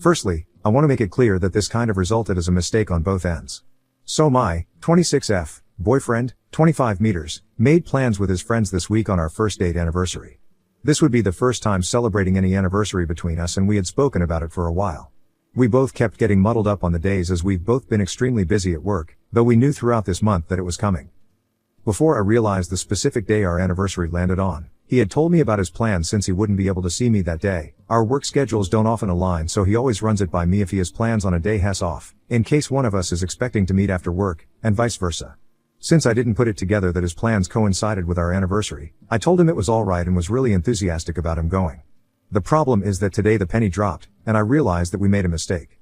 Firstly, I want to make it clear that this kind of resulted as a mistake on both ends. So my 26F boyfriend, 25 meters, made plans with his friends this week on our first date anniversary. This would be the first time celebrating any anniversary between us, and we had spoken about it for a while. We both kept getting muddled up on the days as we've both been extremely busy at work, though we knew throughout this month that it was coming. Before I realized the specific day our anniversary landed on, he had told me about his plans since he wouldn't be able to see me that day. Our work schedules don't often align, so he always runs it by me if he has plans on a day has off, in case one of us is expecting to meet after work, and vice versa. Since I didn't put it together that his plans coincided with our anniversary, I told him it was alright and was really enthusiastic about him going. The problem is that today the penny dropped, and I realized that we made a mistake.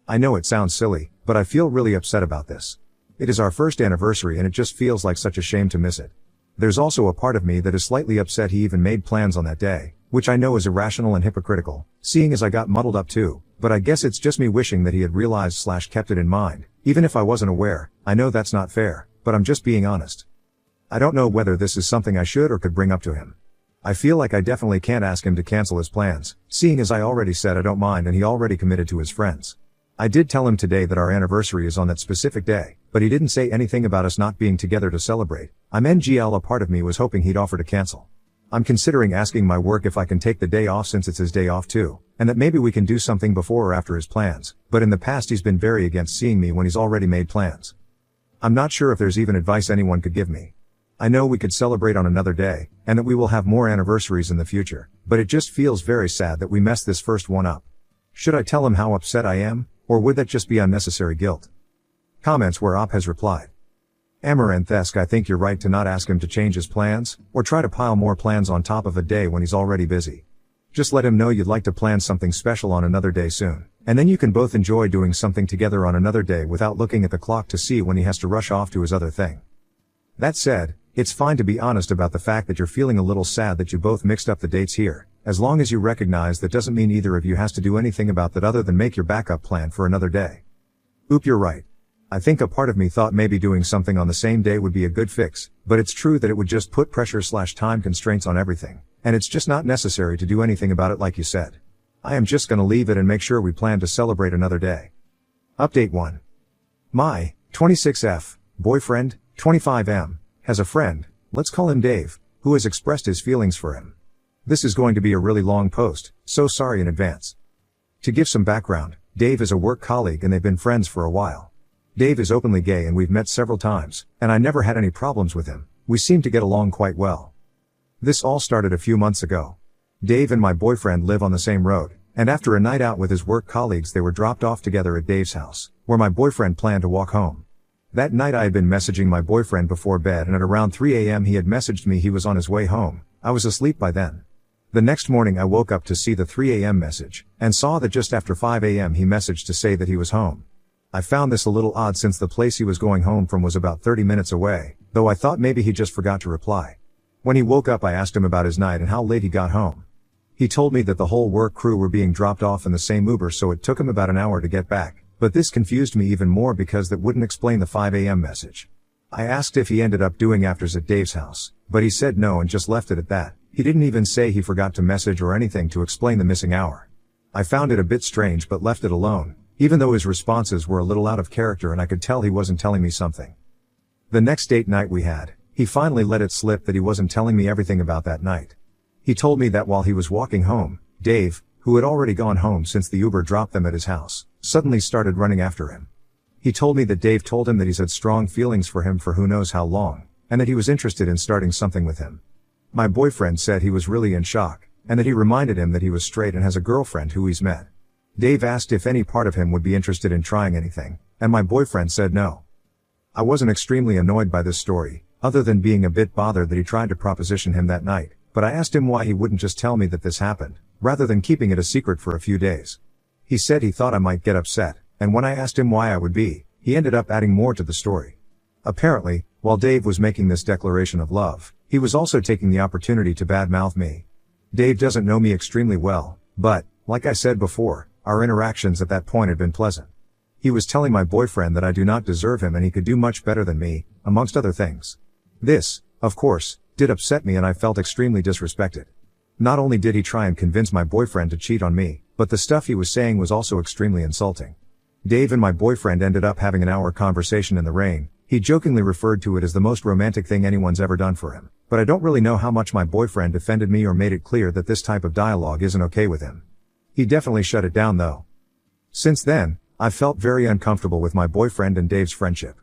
I know it sounds silly, but I feel really upset about this. It is our first anniversary and it just feels like such a shame to miss it. There's also a part of me that is slightly upset he even made plans on that day, which I know is irrational and hypocritical, seeing as I got muddled up too, but I guess it's just me wishing that he had realized/kept it in mind. Even if I wasn't aware, I know that's not fair, but I'm just being honest. I don't know whether this is something I should or could bring up to him. I feel like I definitely can't ask him to cancel his plans, seeing as I already said I don't mind and he already committed to his friends. I did tell him today that our anniversary is on that specific day, but he didn't say anything about us not being together to celebrate. A part of me was hoping he'd offer to cancel. I'm considering asking my work if I can take the day off since it's his day off too, and that maybe we can do something before or after his plans, but in the past he's been very against seeing me when he's already made plans. I'm not sure if there's even advice anyone could give me. I know we could celebrate on another day, and that we will have more anniversaries in the future, but it just feels very sad that we messed this first one up. Should I tell him how upset I am, or would that just be unnecessary guilt? Comments where Op has replied. Amaranthesk, I think you're right to not ask him to change his plans, or try to pile more plans on top of a day when he's already busy. Just let him know you'd like to plan something special on another day soon, and then you can both enjoy doing something together on another day without looking at the clock to see when he has to rush off to his other thing. That said, it's fine to be honest about the fact that you're feeling a little sad that you both mixed up the dates here, as long as you recognize that doesn't mean either of you has to do anything about that other than make your backup plan for another day. Oop, you're right. I think a part of me thought maybe doing something on the same day would be a good fix, but it's true that it would just put pressure/time constraints on everything, and it's just not necessary to do anything about it like you said. I am just gonna leave it and make sure we plan to celebrate another day. Update 1. My 26F boyfriend, 25M, has a friend, let's call him Dave, who has expressed his feelings for him. This is going to be a really long post, so sorry in advance. To give some background, Dave is a work colleague and they've been friends for a while. Dave is openly gay and we've met several times, and I never had any problems with him. We seem to get along quite well. This all started a few months ago. Dave and my boyfriend live on the same road, and after a night out with his work colleagues they were dropped off together at Dave's house, where my boyfriend planned to walk home. That night I had been messaging my boyfriend before bed, and at around 3 a.m. he had messaged me he was on his way home. I was asleep by then. The next morning I woke up to see the 3 a.m. message, and saw that just after 5 a.m. he messaged to say that he was home. I found this a little odd since the place he was going home from was about 30 minutes away, though I thought maybe he just forgot to reply. When he woke up I asked him about his night and how late he got home. He told me that the whole work crew were being dropped off in the same Uber, so it took him about an hour to get back, but this confused me even more because that wouldn't explain the 5 a.m. message. I asked if he ended up doing afters at Dave's house, but he said no and just left it at that. He didn't even say he forgot to message or anything to explain the missing hour. I found it a bit strange but left it alone, even though his responses were a little out of character and I could tell he wasn't telling me something. The next date night we had, he finally let it slip that he wasn't telling me everything about that night. He told me that while he was walking home, Dave, who had already gone home since the Uber dropped them at his house, suddenly started running after him. He told me that Dave told him that he's had strong feelings for him for who knows how long, and that he was interested in starting something with him. My boyfriend said he was really in shock, and that he reminded him that he was straight and has a girlfriend who he's met. Dave asked if any part of him would be interested in trying anything, and my boyfriend said no. I wasn't extremely annoyed by this story, other than being a bit bothered that he tried to proposition him that night, but I asked him why he wouldn't just tell me that this happened, rather than keeping it a secret for a few days. He said he thought I might get upset, and when I asked him why I would be, he ended up adding more to the story. Apparently, while Dave was making this declaration of love, he was also taking the opportunity to badmouth me. Dave doesn't know me extremely well, but, like I said before, our interactions at that point had been pleasant. He was telling my boyfriend that I do not deserve him and he could do much better than me, amongst other things. This, of course, did upset me and I felt extremely disrespected. Not only did he try and convince my boyfriend to cheat on me, but the stuff he was saying was also extremely insulting. Dave and my boyfriend ended up having an hour conversation in the rain. He jokingly referred to it as the most romantic thing anyone's ever done for him, but I don't really know how much my boyfriend defended me or made it clear that this type of dialogue isn't okay with him. He definitely shut it down though. Since then, I've felt very uncomfortable with my boyfriend and Dave's friendship.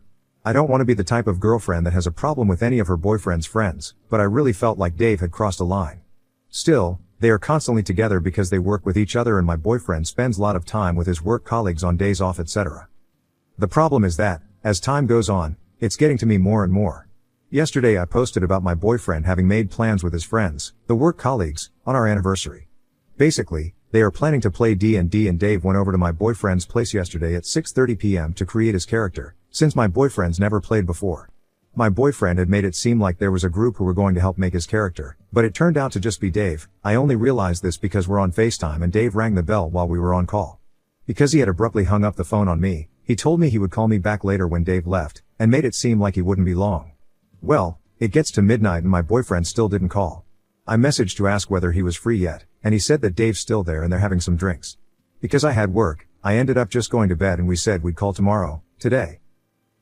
I don't want to be the type of girlfriend that has a problem with any of her boyfriend's friends, but I really felt like Dave had crossed a line. Still, they are constantly together because they work with each other and my boyfriend spends a lot of time with his work colleagues on days off, etc. The problem is that, as time goes on, it's getting to me more and more. Yesterday I posted about my boyfriend having made plans with his friends, the work colleagues, on our anniversary. Basically, they are planning to play D&D and Dave went over to my boyfriend's place yesterday at 6:30 p.m. to create his character, since my boyfriend's never played before. My boyfriend had made it seem like there was a group who were going to help make his character, but it turned out to just be Dave. I only realized this because we're on FaceTime and Dave rang the bell while we were on call. Because he had abruptly hung up the phone on me, he told me he would call me back later when Dave left, and made it seem like he wouldn't be long. Well, it gets to midnight and my boyfriend still didn't call. I messaged to ask whether he was free yet, and he said that Dave's still there and they're having some drinks. Because I had work, I ended up just going to bed and we said we'd call tomorrow, today.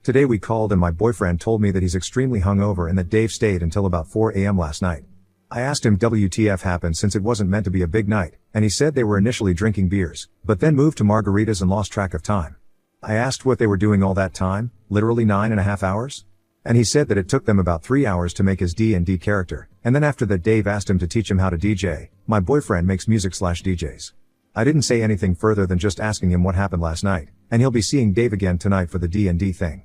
Today we called and my boyfriend told me that he's extremely hungover and that Dave stayed until about 4 a.m. last night. I asked him WTF happened since it wasn't meant to be a big night, and he said they were initially drinking beers, but then moved to margaritas and lost track of time. I asked what they were doing all that time, literally 9.5 hours? And he said that it took them about 3 hours to make his D&D character, and then after that Dave asked him to teach him how to DJ. My boyfriend makes music/DJs. I didn't say anything further than just asking him what happened last night, and he'll be seeing Dave again tonight for the D&D thing.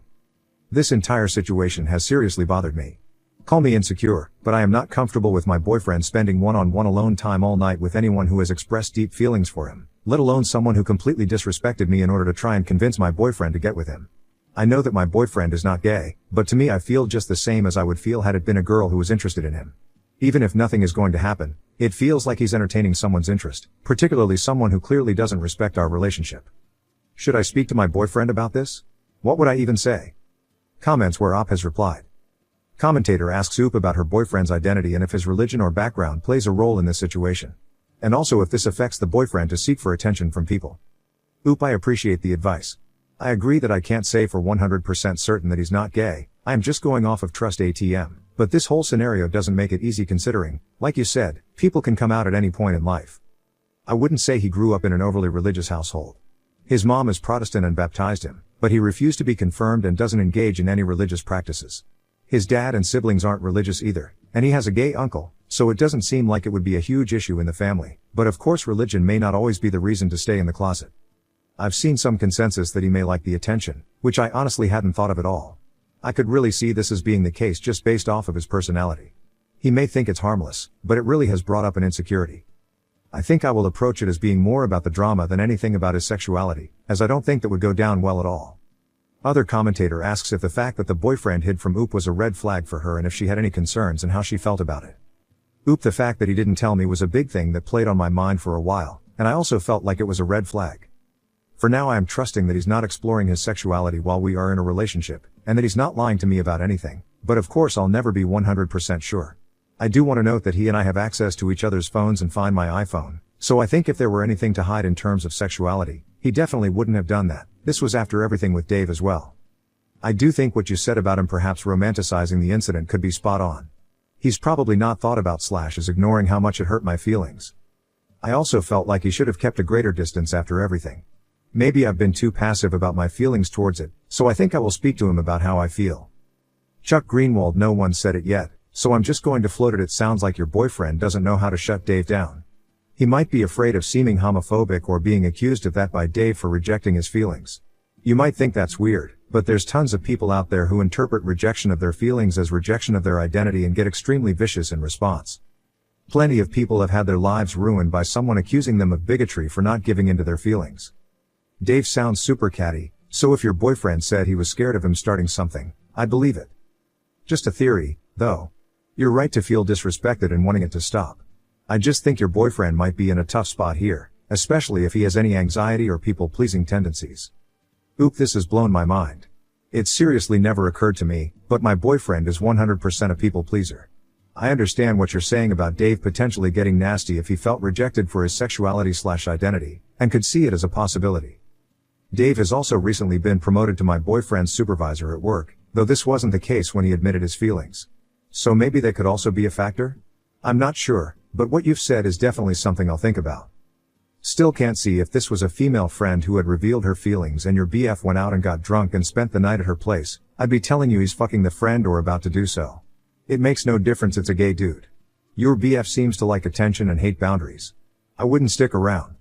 This entire situation has seriously bothered me. Call me insecure, but I am not comfortable with my boyfriend spending one-on-one alone time all night with anyone who has expressed deep feelings for him, let alone someone who completely disrespected me in order to try and convince my boyfriend to get with him. I know that my boyfriend is not gay, but to me I feel just the same as I would feel had it been a girl who was interested in him. Even if nothing is going to happen, it feels like he's entertaining someone's interest, particularly someone who clearly doesn't respect our relationship. Should I speak to my boyfriend about this? What would I even say? Comments where Op has replied. Commentator asks Oop about her boyfriend's identity and if his religion or background plays a role in this situation. And also if this affects the boyfriend to seek for attention from people. Oop, I appreciate the advice. I agree that I can't say for 100% certain that he's not gay, I am just going off of trust ATM, but this whole scenario doesn't make it easy considering, like you said, people can come out at any point in life. I wouldn't say he grew up in an overly religious household. His mom is Protestant and baptized him, but he refused to be confirmed and doesn't engage in any religious practices. His dad and siblings aren't religious either, and he has a gay uncle, so it doesn't seem like it would be a huge issue in the family, but of course religion may not always be the reason to stay in the closet. I've seen some consensus that he may like the attention, which I honestly hadn't thought of at all. I could really see this as being the case just based off of his personality. He may think it's harmless, but it really has brought up an insecurity. I think I will approach it as being more about the drama than anything about his sexuality, as I don't think that would go down well at all. Other commentator asks if the fact that the boyfriend hid from Oop was a red flag for her and if she had any concerns and how she felt about it. Oop, the fact that he didn't tell me was a big thing that played on my mind for a while, and I also felt like it was a red flag. For now I am trusting that he's not exploring his sexuality while we are in a relationship, and that he's not lying to me about anything, but of course I'll never be 100% sure. I do want to note that he and I have access to each other's phones and find my iPhone, so I think if there were anything to hide in terms of sexuality, he definitely wouldn't have done that. This was after everything with Dave as well. I do think what you said about him perhaps romanticizing the incident could be spot on. He's probably not thought about / as ignoring how much it hurt my feelings. I also felt like he should have kept a greater distance after everything. Maybe I've been too passive about my feelings towards it, so I think I will speak to him about how I feel. Chuck Greenwald, no one said it yet, so I'm just going to float it. It sounds like your boyfriend doesn't know how to shut Dave down. He might be afraid of seeming homophobic or being accused of that by Dave for rejecting his feelings. You might think that's weird, but there's tons of people out there who interpret rejection of their feelings as rejection of their identity and get extremely vicious in response. Plenty of people have had their lives ruined by someone accusing them of bigotry for not giving in to their feelings. Dave sounds super catty, so if your boyfriend said he was scared of him starting something, I'd believe it. Just a theory, though. You're right to feel disrespected and wanting it to stop. I just think your boyfriend might be in a tough spot here, especially if he has any anxiety or people-pleasing tendencies. Oop, this has blown my mind. It seriously never occurred to me, but my boyfriend is 100% a people-pleaser. I understand what you're saying about Dave potentially getting nasty if he felt rejected for his sexuality / identity, and could see it as a possibility. Dave has also recently been promoted to my boyfriend's supervisor at work, though this wasn't the case when he admitted his feelings. So maybe they could also be a factor? I'm not sure, but what you've said is definitely something I'll think about. Still can't see if this was a female friend who had revealed her feelings and your BF went out and got drunk and spent the night at her place, I'd be telling you he's fucking the friend or about to do so. It makes no difference, it's a gay dude. Your BF seems to like attention and hate boundaries. I wouldn't stick around.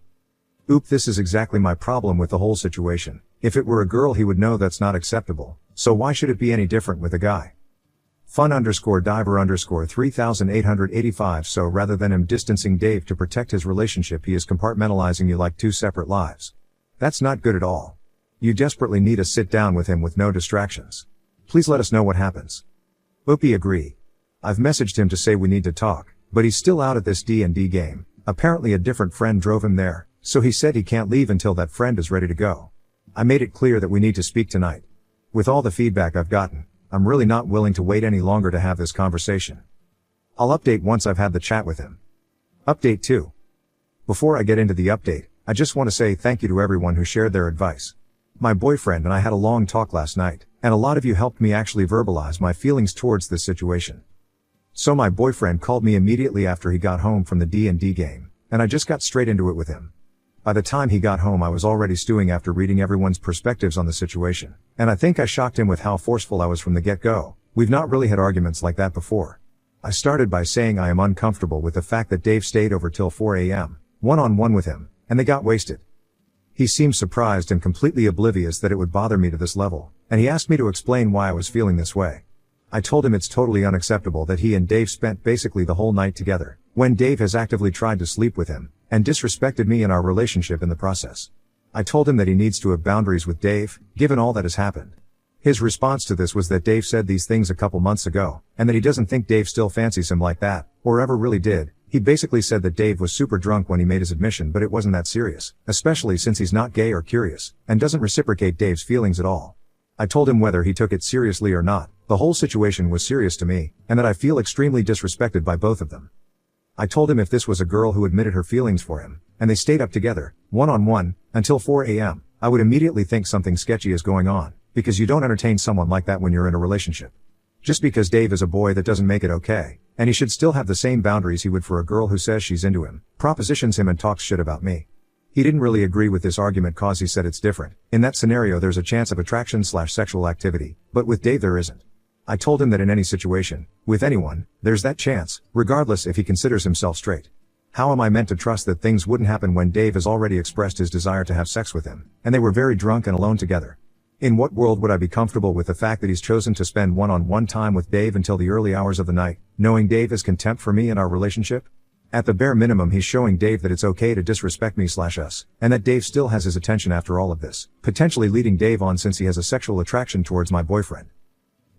Oop, this is exactly my problem with the whole situation. If it were a girl he would know that's not acceptable, so why should it be any different with a guy? Fun_diver_3885 So rather than him distancing Dave to protect his relationship, he is compartmentalizing you like two separate lives. That's not good at all. You desperately need to sit down with him with no distractions. Please let us know what happens. Oopie, agree. I've messaged him to say we need to talk, but he's still out at this D&D game. Apparently a different friend drove him there, so he said he can't leave until that friend is ready to go. I made it clear that we need to speak tonight. With all the feedback I've gotten, I'm really not willing to wait any longer to have this conversation. I'll update once I've had the chat with him. Update 2. Before I get into the update, I just want to say thank you to everyone who shared their advice. My boyfriend and I had a long talk last night, and a lot of you helped me actually verbalize my feelings towards this situation. So my boyfriend called me immediately after he got home from the D&D game, and I just got straight into it with him. By the time he got home I was already stewing after reading everyone's perspectives on the situation, and I think I shocked him with how forceful I was from the get-go. We've not really had arguments like that before. I started by saying I am uncomfortable with the fact that Dave stayed over till 4 a.m., one-on-one with him, and they got wasted. He seemed surprised and completely oblivious that it would bother me to this level, and he asked me to explain why I was feeling this way. I told him it's totally unacceptable that he and Dave spent basically the whole night together, when Dave has actively tried to sleep with him, and disrespected me and our relationship in the process. I told him that he needs to have boundaries with Dave, given all that has happened. His response to this was that Dave said these things a couple months ago, and that he doesn't think Dave still fancies him like that, or ever really did. He basically said that Dave was super drunk when he made his admission, but it wasn't that serious, especially since he's not gay or curious, and doesn't reciprocate Dave's feelings at all. I told him whether he took it seriously or not, the whole situation was serious to me, and that I feel extremely disrespected by both of them. I told him if this was a girl who admitted her feelings for him, and they stayed up together, one-on-one, until 4 a.m., I would immediately think something sketchy is going on, because you don't entertain someone like that when you're in a relationship. Just because Dave is a boy that doesn't make it okay, and he should still have the same boundaries he would for a girl who says she's into him, propositions him and talks shit about me. He didn't really agree with this argument cause he said it's different. In that scenario there's a chance of attraction/sexual activity, but with Dave there isn't. I told him that in any situation, with anyone, there's that chance, regardless if he considers himself straight. How am I meant to trust that things wouldn't happen when Dave has already expressed his desire to have sex with him, and they were very drunk and alone together? In what world would I be comfortable with the fact that he's chosen to spend one-on-one time with Dave until the early hours of the night, knowing Dave has contempt for me and our relationship? At the bare minimum he's showing Dave that it's okay to disrespect me/us, and that Dave still has his attention after all of this, potentially leading Dave on since he has a sexual attraction towards my boyfriend.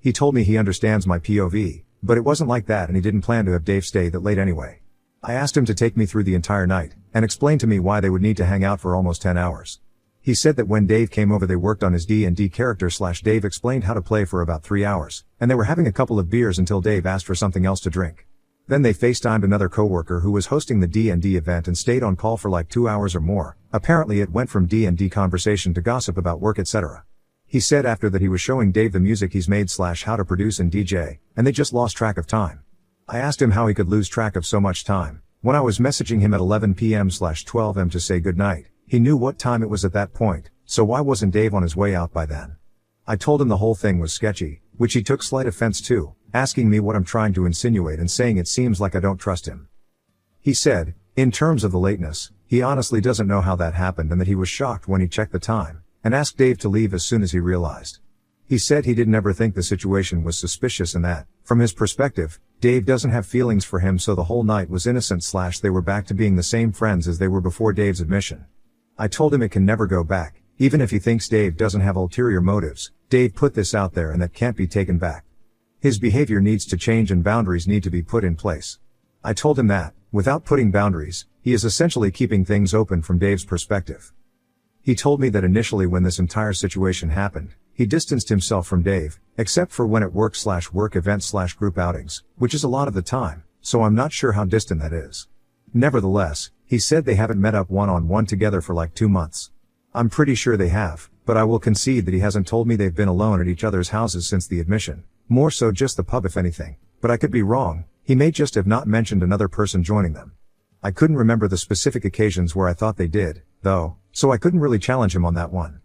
He told me he understands my POV, but it wasn't like that and he didn't plan to have Dave stay that late anyway. I asked him to take me through the entire night, and explain to me why they would need to hang out for almost 10 hours. He said that when Dave came over they worked on his D&D character/Dave explained how to play for about 3 hours, and they were having a couple of beers until Dave asked for something else to drink. Then they FaceTimed another coworker who was hosting the D&D event and stayed on call for like 2 hours or more. Apparently it went from D&D conversation to gossip about work etc. He said after that he was showing Dave the music he's made/how to produce and DJ, and they just lost track of time. I asked him how he could lose track of so much time. When I was messaging him at 11 p.m/12 am to say goodnight, he knew what time it was at that point, so why wasn't Dave on his way out by then? I told him the whole thing was sketchy, which he took slight offense to, asking me what I'm trying to insinuate and saying it seems like I don't trust him. He said, in terms of the lateness, he honestly doesn't know how that happened and that he was shocked when he checked the time, and asked Dave to leave as soon as he realized. He said he didn't ever think the situation was suspicious and that, from his perspective, Dave doesn't have feelings for him so the whole night was innocent/they were back to being the same friends as they were before Dave's admission. I told him it can never go back, even if he thinks Dave doesn't have ulterior motives. Dave put this out there and that can't be taken back. His behavior needs to change and boundaries need to be put in place. I told him that, without putting boundaries, he is essentially keeping things open from Dave's perspective. He told me that initially when this entire situation happened, he distanced himself from Dave, except for when at work/work events/group outings, which is a lot of the time, so I'm not sure how distant that is. Nevertheless, He said they haven't met up one-on-one together for like 2 months. I'm pretty sure they have, but I will concede that he hasn't told me they've been alone at each other's houses since the admission. More so just the pub if anything, but I could be wrong. He may just have not mentioned another person joining them. I couldn't remember the specific occasions where I thought they did, though, so I couldn't really challenge him on that one.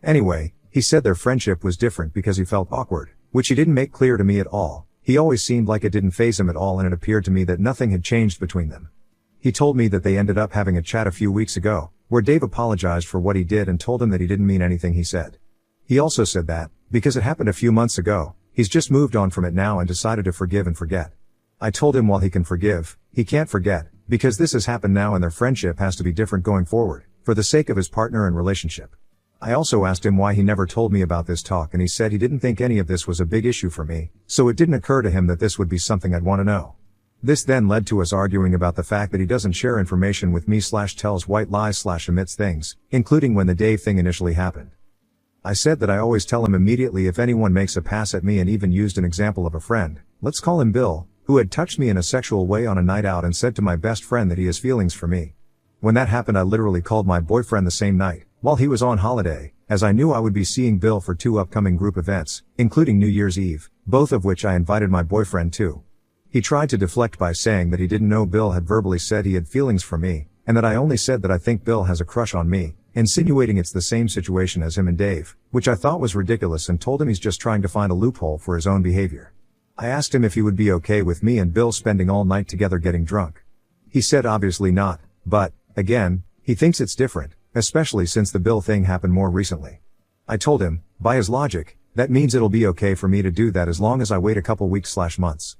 Anyway, he said their friendship was different because he felt awkward, which he didn't make clear to me at all. He always seemed like it didn't faze him at all, and it appeared to me that nothing had changed between them. He told me that they ended up having a chat a few weeks ago, where Dave apologized for what he did and told him that he didn't mean anything he said. He also said that, because it happened a few months ago, he's just moved on from it now and decided to forgive and forget. I told him while he can forgive, he can't forget, because this has happened now and their friendship has to be different going forward, for the sake of his partner and relationship. I also asked him why he never told me about this talk, and he said he didn't think any of this was a big issue for me, so it didn't occur to him that this would be something I'd want to know. This then led to us arguing about the fact that he doesn't share information with me / tells white lies / omits things, including when the Dave thing initially happened. I said that I always tell him immediately if anyone makes a pass at me, and even used an example of a friend, let's call him Bill, who had touched me in a sexual way on a night out and said to my best friend that he has feelings for me. When that happened, I literally called my boyfriend the same night, while he was on holiday, as I knew I would be seeing Bill for 2 upcoming group events, including New Year's Eve, both of which I invited my boyfriend to. He tried to deflect by saying that he didn't know Bill had verbally said he had feelings for me, and that I only said that I think Bill has a crush on me, insinuating it's the same situation as him and Dave, which I thought was ridiculous, and told him he's just trying to find a loophole for his own behavior. I asked him if he would be okay with me and Bill spending all night together getting drunk. He said obviously not, but, again, he thinks it's different, especially since the Bill thing happened more recently. I told him, by his logic, that means it'll be okay for me to do that as long as I wait a couple weeks / months.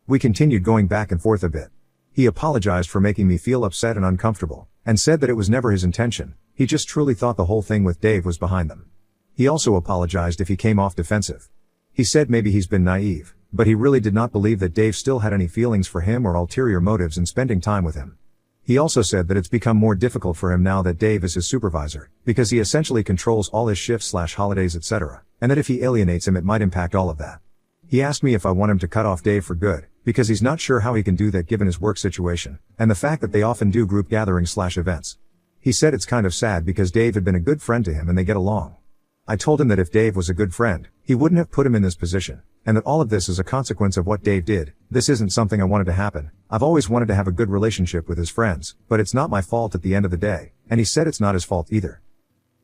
We continued going back and forth a bit. He apologized for making me feel upset and uncomfortable, and said that it was never his intention, he just truly thought the whole thing with Dave was behind them. He also apologized if he came off defensive. He said maybe he's been naive, but he really did not believe that Dave still had any feelings for him or ulterior motives in spending time with him. He also said that it's become more difficult for him now that Dave is his supervisor, because he essentially controls all his shifts / holidays etc., and that if he alienates him it might impact all of that. He asked me if I want him to cut off Dave for good, because he's not sure how he can do that given his work situation, and the fact that they often do group gatherings / events. He said it's kind of sad because Dave had been a good friend to him and they get along. I told him that if Dave was a good friend, he wouldn't have put him in this position, and that all of this is a consequence of what Dave did. This isn't something I wanted to happen. I've always wanted to have a good relationship with his friends, but it's not my fault at the end of the day, and he said it's not his fault either.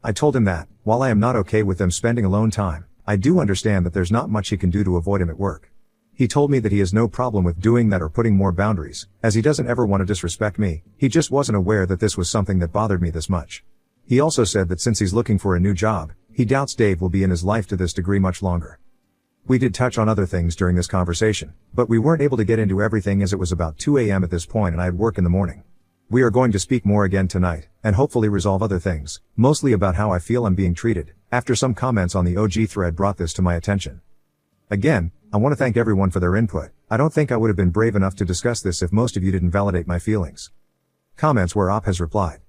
I told him that, while I am not okay with them spending alone time, I do understand that there's not much he can do to avoid him at work. He told me that he has no problem with doing that or putting more boundaries, as he doesn't ever want to disrespect me, he just wasn't aware that this was something that bothered me this much. He also said that since he's looking for a new job, he doubts Dave will be in his life to this degree much longer. We did touch on other things during this conversation, but we weren't able to get into everything as it was about 2 a.m. at this point and I had work in the morning. We are going to speak more again tonight, and hopefully resolve other things, mostly about how I feel I'm being treated, after some comments on the OG thread brought this to my attention. Again, I want to thank everyone for their input. I don't think I would have been brave enough to discuss this if most of you didn't validate my feelings. Comments where Op has replied.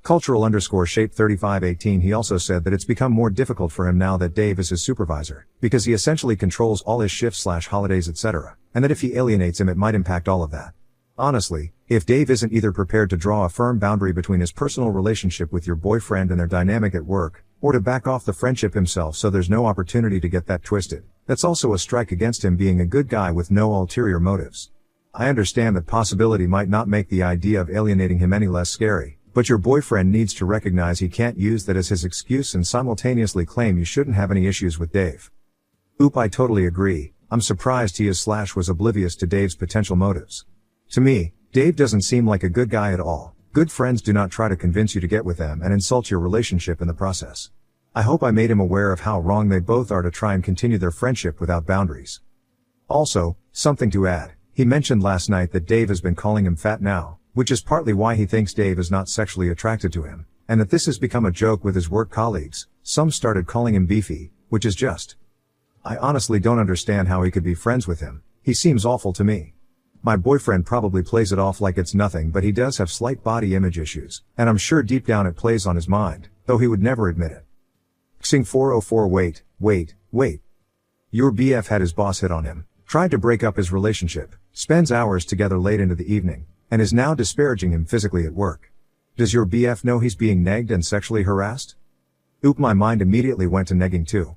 Cultural_shape 3518 He also said that it's become more difficult for him now that Dave is his supervisor, because he essentially controls all his shifts / holidays etc., and that if he alienates him it might impact all of that. Honestly, if Dave isn't either prepared to draw a firm boundary between his personal relationship with your boyfriend and their dynamic at work, or to back off the friendship himself so there's no opportunity to get that twisted, that's also a strike against him being a good guy with no ulterior motives. I understand that possibility might not make the idea of alienating him any less scary, but your boyfriend needs to recognize he can't use that as his excuse and simultaneously claim you shouldn't have any issues with Dave. Oop, I totally agree. I'm surprised he is / was oblivious to Dave's potential motives. To me, Dave doesn't seem like a good guy at all. Good friends do not try to convince you to get with them and insult your relationship in the process. I hope I made him aware of how wrong they both are to try and continue their friendship without boundaries. Also, something to add, he mentioned last night that Dave has been calling him fat now, which is partly why he thinks Dave is not sexually attracted to him, and that this has become a joke with his work colleagues. Some started calling him beefy, which is just. I honestly don't understand how he could be friends with him. He seems awful to me. My boyfriend probably plays it off like it's nothing, but he does have slight body image issues, and I'm sure deep down it plays on his mind, though he would never admit it. Xing 404 Wait. Your BF had his boss hit on him, tried to break up his relationship, spends hours together late into the evening, and is now disparaging him physically at work. Does your BF know he's being negged and sexually harassed? Oop, my mind immediately went to negging too.